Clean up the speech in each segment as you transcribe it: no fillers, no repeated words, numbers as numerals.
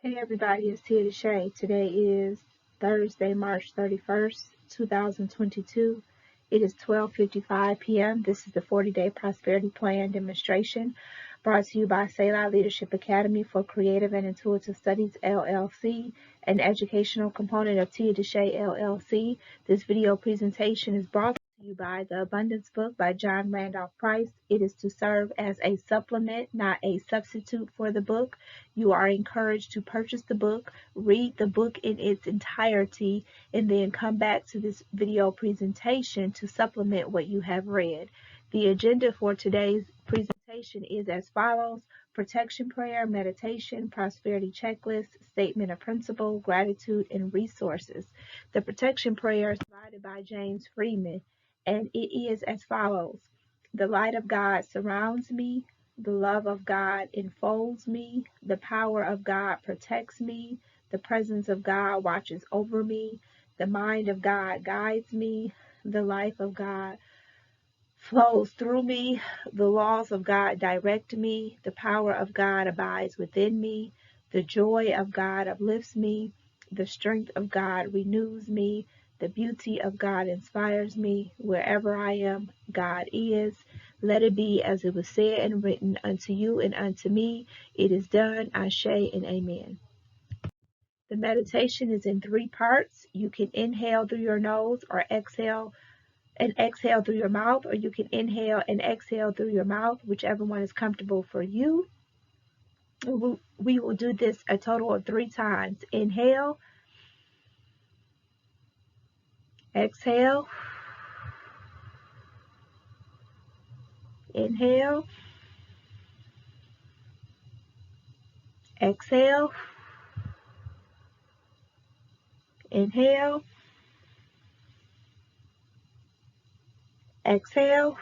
Hey everybody, it's Tia DeShay. Today is Thursday, March 31st, 2022. It is 12:55 p.m. This is the 40-day prosperity plan demonstration brought to you by Selah Leadership Academy for Creative and Intuitive Studies, LLC, an educational component of Tia DeShay, LLC. This video presentation is brought to you by The Abundance Book by John Randolph Price. It is to serve as a supplement, not a substitute for the book. You are encouraged to purchase the book, read the book in its entirety, and then come back to this video presentation to supplement what you have read. The agenda for today's presentation is as follows: protection prayer, meditation, prosperity checklist, statement of principle, gratitude, and resources. The protection prayer is provided by James Freeman, and it is as follows: the light of God surrounds me. The love of God enfolds me. The power of God protects me. The presence of God watches over me. The mind of God guides me. The life of God flows through me. The laws of God direct me. The power of God abides within me. The joy of God uplifts me. The strength of God renews me. The beauty of God inspires me. Wherever I am, God is. Let it be as it was said and written unto you and unto me. It is done. Ashe and amen. The meditation is in 3 parts. You can inhale through your nose or exhale through your mouth, or you can inhale and exhale through your mouth, whichever one is comfortable for you. We will do this a total of 3 times. Inhale, exhale, inhale, exhale, inhale, exhale.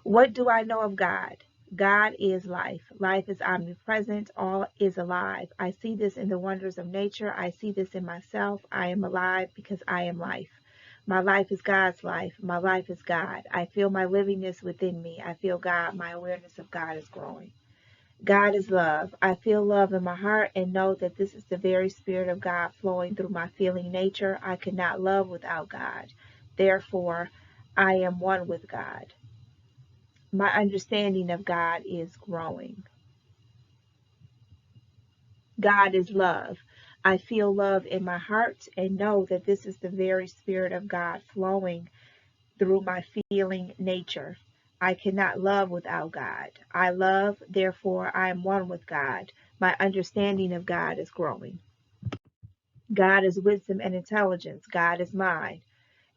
What do I know of God? God is life. Life is omnipresent. All is alive. I see this in the wonders of nature. I see this in myself. I am alive because I am life. My life is God's life. My life is God. I feel my livingness within me. I feel God. My awareness of God is growing. God is love. I feel love in my heart and know that this is the very spirit of God flowing through my feeling nature. I cannot love without God. Therefore, I am one with God. My understanding of God is growing. God is love. I feel love in my heart and know that this is the very spirit of God flowing through my feeling nature. I cannot love without God. I love, therefore I am one with God. My understanding of God is growing. God is wisdom and intelligence. God is mind.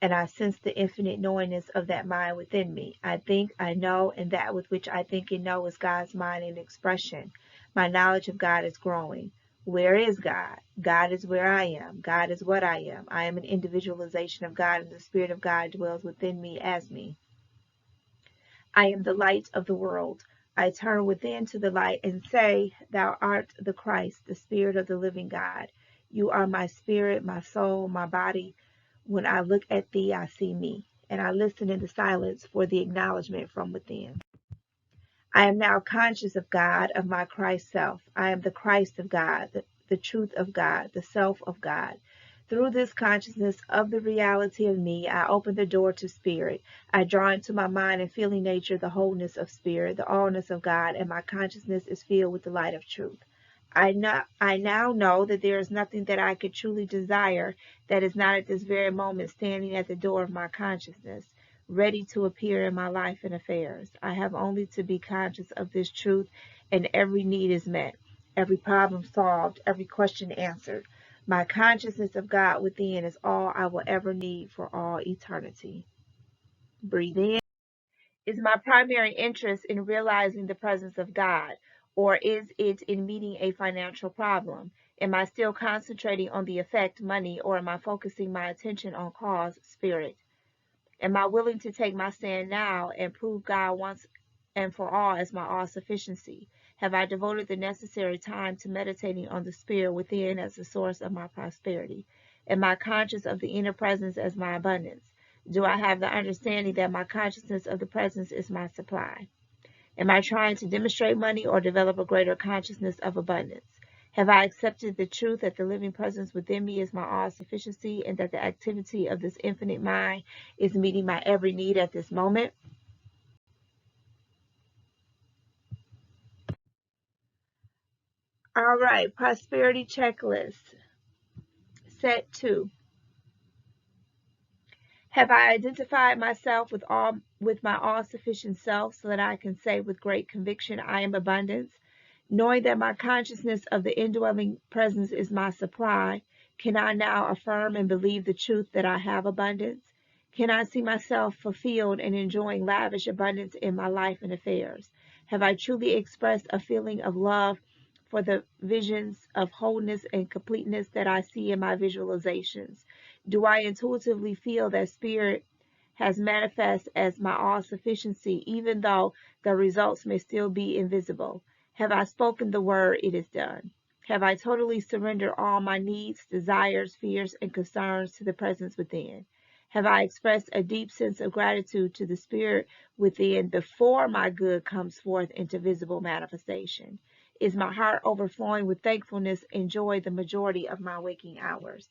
And I sense the infinite knowingness of that mind within me. I think, I know, and that with which I think and know is God's mind in expression. My knowledge of God is growing. Where is God? God is where I am. God is what I am. I am an individualization of God, and the Spirit of God dwells within me as me. I am the light of the world. I turn within to the light and say, Thou art the Christ, the Spirit of the living God. You are my spirit, my soul, my body. When I look at thee, I see me, and I listen in the silence for the acknowledgement from within. I am now conscious of God, of my Christ self. I am the Christ of God, the truth of God, the self of God. Through this consciousness of the reality of me, I open the door to spirit. I draw into my mind and feeling nature the wholeness of spirit, the allness of God, and my consciousness is filled with the light of truth. I now know that there is nothing that I could truly desire that is not at this very moment standing at the door of my consciousness, ready to appear in my life and affairs. I have only to be conscious of this truth, and every need is met, every problem solved, every question answered. My consciousness of God within is all I will ever need for all eternity. Breathe in. Is my primary interest in realizing the presence of God, or is it in meeting a financial problem? Am I still concentrating on the effect, money, or am I focusing my attention on cause, spirit? Am I willing to take my stand now and prove God once and for all as my all-sufficiency? Have I devoted the necessary time to meditating on the spirit within as the source of my prosperity? Am I conscious of the inner presence as my abundance? Do I have the understanding that my consciousness of the presence is my supply? Am I trying to demonstrate money or develop a greater consciousness of abundance? Have I accepted the truth that the living presence within me is my all-sufficiency and that the activity of this infinite mind is meeting my every need at this moment? All right, prosperity checklist. Set 2. Have I identified myself with my all-sufficient self so that I can say with great conviction, I am abundance? Knowing that my consciousness of the indwelling presence is my supply, can I now affirm and believe the truth that I have abundance? Can I see myself fulfilled and enjoying lavish abundance in my life and affairs? Have I truly expressed a feeling of love for the visions of wholeness and completeness that I see in my visualizations? Do I intuitively feel that spirit has manifest as my all-sufficiency, even though the results may still be invisible? Have I spoken the word, it is done? Have I totally surrendered all my needs, desires, fears, and concerns to the presence within? Have I expressed a deep sense of gratitude to the spirit within before my good comes forth into visible manifestation? Is my heart overflowing with thankfulness and joy the majority of my waking hours?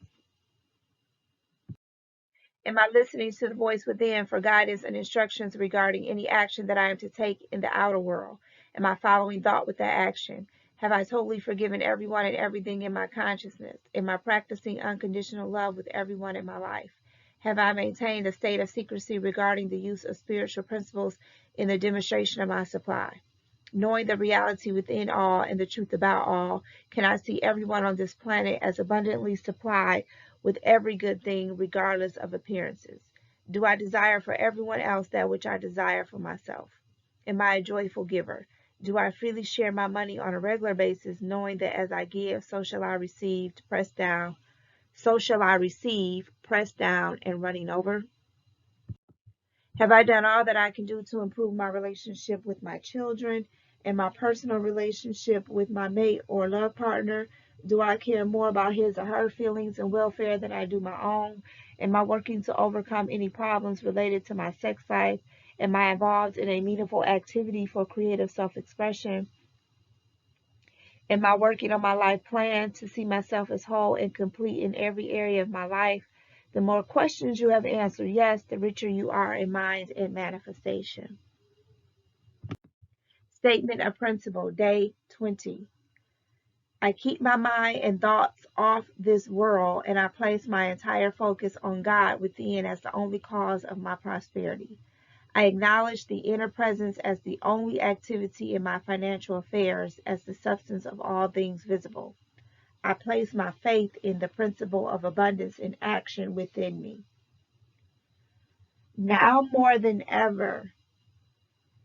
Am I listening to the voice within for guidance and instructions regarding any action that I am to take in the outer world? Am I following thought with that action? Have I totally forgiven everyone and everything in my consciousness? Am I practicing unconditional love with everyone in my life? Have I maintained a state of secrecy regarding the use of spiritual principles in the demonstration of my supply? Knowing the reality within all and the truth about all, can I see everyone on this planet as abundantly supplied with every good thing, regardless of appearances? Do I desire for everyone else that which I desire for myself? Am I a joyful giver? Do I freely share my money on a regular basis, knowing that as I give, so shall I receive, pressed down, and running over? Have I done all that I can do to improve my relationship with my children and my personal relationship with my mate or love partner? Do I care more about his or her feelings and welfare than I do my own? Am I working to overcome any problems related to my sex life? Am I involved in a meaningful activity for creative self-expression? Am I working on my life plan to see myself as whole and complete in every area of my life? The more questions you have answered yes, the richer you are in mind and manifestation. Statement of principle, day 20. I keep my mind and thoughts off this world, and I place my entire focus on God within as the only cause of my prosperity. I acknowledge the inner presence as the only activity in my financial affairs, as the substance of all things visible. I place my faith in the principle of abundance in action within me. Now more than ever,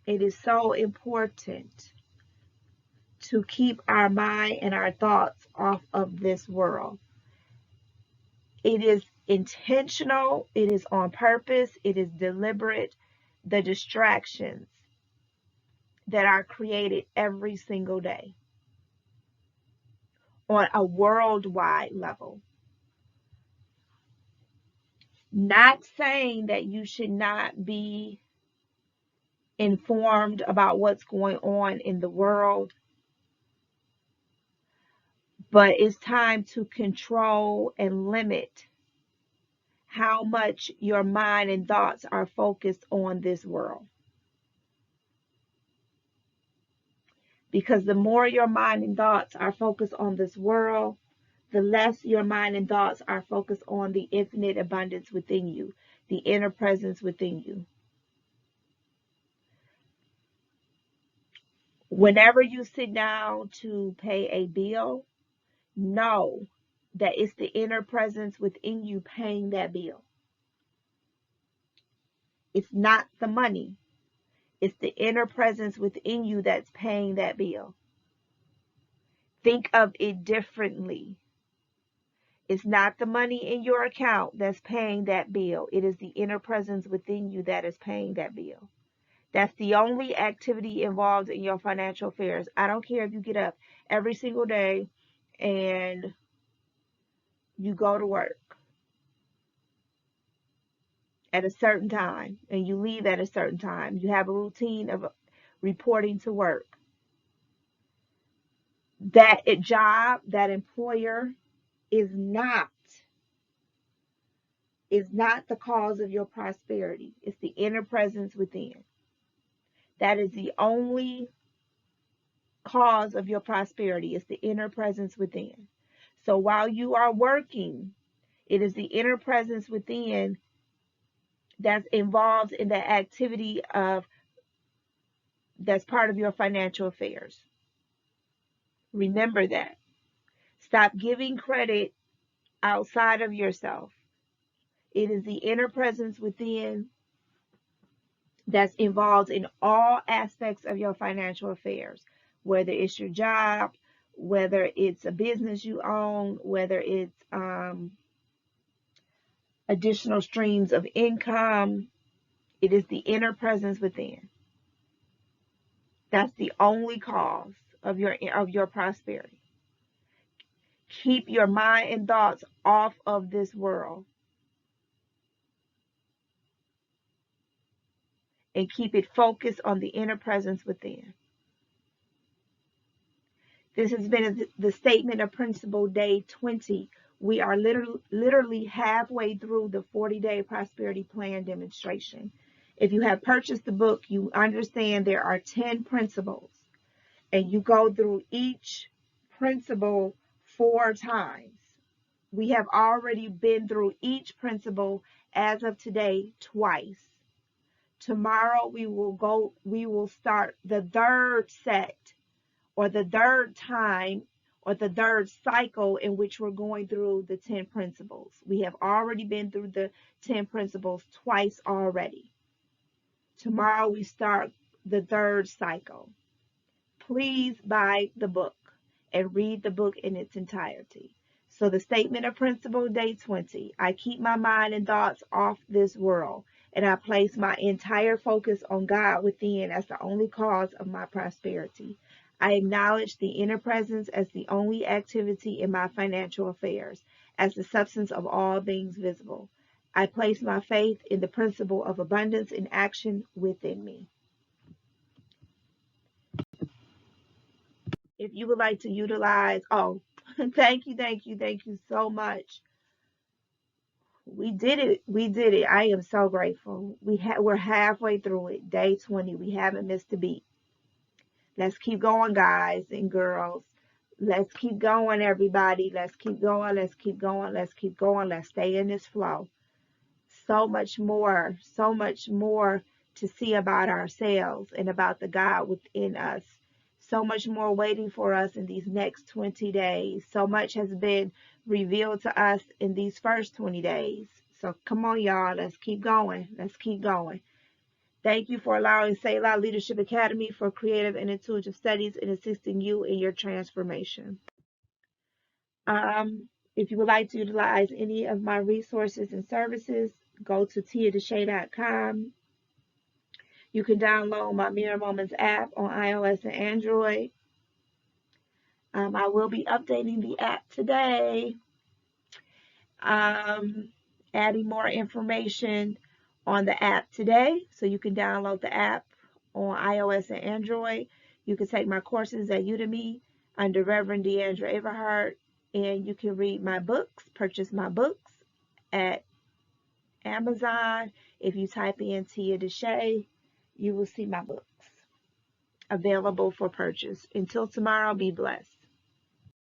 it is so important to keep our mind and our thoughts off of this world. It is intentional, it is on purpose, it is deliberate. The distractions that are created every single day on a worldwide level. Not saying that you should not be informed about what's going on in the world, but it's time to control and limit how much your mind and thoughts are focused on this world. Because the more your mind and thoughts are focused on this world, the less your mind and thoughts are focused on the infinite abundance within you, the inner presence within you. Whenever you sit down to pay a bill, know that it's the inner presence within you paying that bill. It's not the money. It's the inner presence within you that's paying that bill. Think of it differently. It's not the money in your account that's paying that bill. It is the inner presence within you that is paying that bill. That's the only activity involved in your financial affairs. I don't care if you get up every single day and you go to work at a certain time and you leave at a certain time. You have a routine reporting to work. That job, that employer is not the cause of your prosperity. It's the inner presence within. That is the only cause of your prosperity. It's the inner presence within. So while you are working, it is the inner presence within that's involved in the activity of that's part of your financial affairs. Remember that. Stop giving credit outside of yourself. It is the inner presence within that's involved in all aspects of your financial affairs, whether it's your job, whether it's a business you own, whether it's additional streams of income. It is the inner presence within. That's the only cause of your prosperity. Keep your mind and thoughts off of this world and keep it focused on the inner presence within. This has been the statement of principle day 20. We are literally halfway through the 40-day prosperity plan demonstration. If you have purchased the book, you understand there are 10 principles, and you go through each principle 4 times. We have already been through each principle as of today twice. Tomorrow we will start the third set, or the third time, or the third cycle in which we're going through the 10 principles. We have already been through the 10 principles twice already. Tomorrow we start the third cycle. Please buy the book and read the book in its entirety. So the statement of principle day 20, I keep my mind and thoughts off this world, and I place my entire focus on God within as the only cause of my prosperity. I acknowledge the inner presence as the only activity in my financial affairs, as the substance of all things visible. I place my faith in the principle of abundance in action within me. If you would like to utilize, thank you so much. We did it. I am so grateful. We're halfway through it. Day 20. We haven't missed a beat. Let's keep going, guys and girls. Let's keep going, everybody. Let's keep going. Let's keep going. Let's keep going. Let's stay in this flow. So much more to see about ourselves and about the God within us. So much more waiting for us in these next 20 days. So much has been revealed to us in these first 20 days. So come on, y'all. Let's keep going. Let's keep going. Thank you for allowing Selah Leadership Academy for creative and intuitive studies in assisting you in your transformation. If you would like to utilize any of my resources and services, go to tiadeshay.com. You can download my Mirror Moments app on iOS and Android. I will be updating the app today, adding more information on the app today. So you can download the app on iOS and Android. You can take my courses at Udemy under Reverend Deandra Everhart, and you can read my books, purchase my books at Amazon. If you type in Tia DeShay, you will see my books available for purchase. Until tomorrow, be blessed.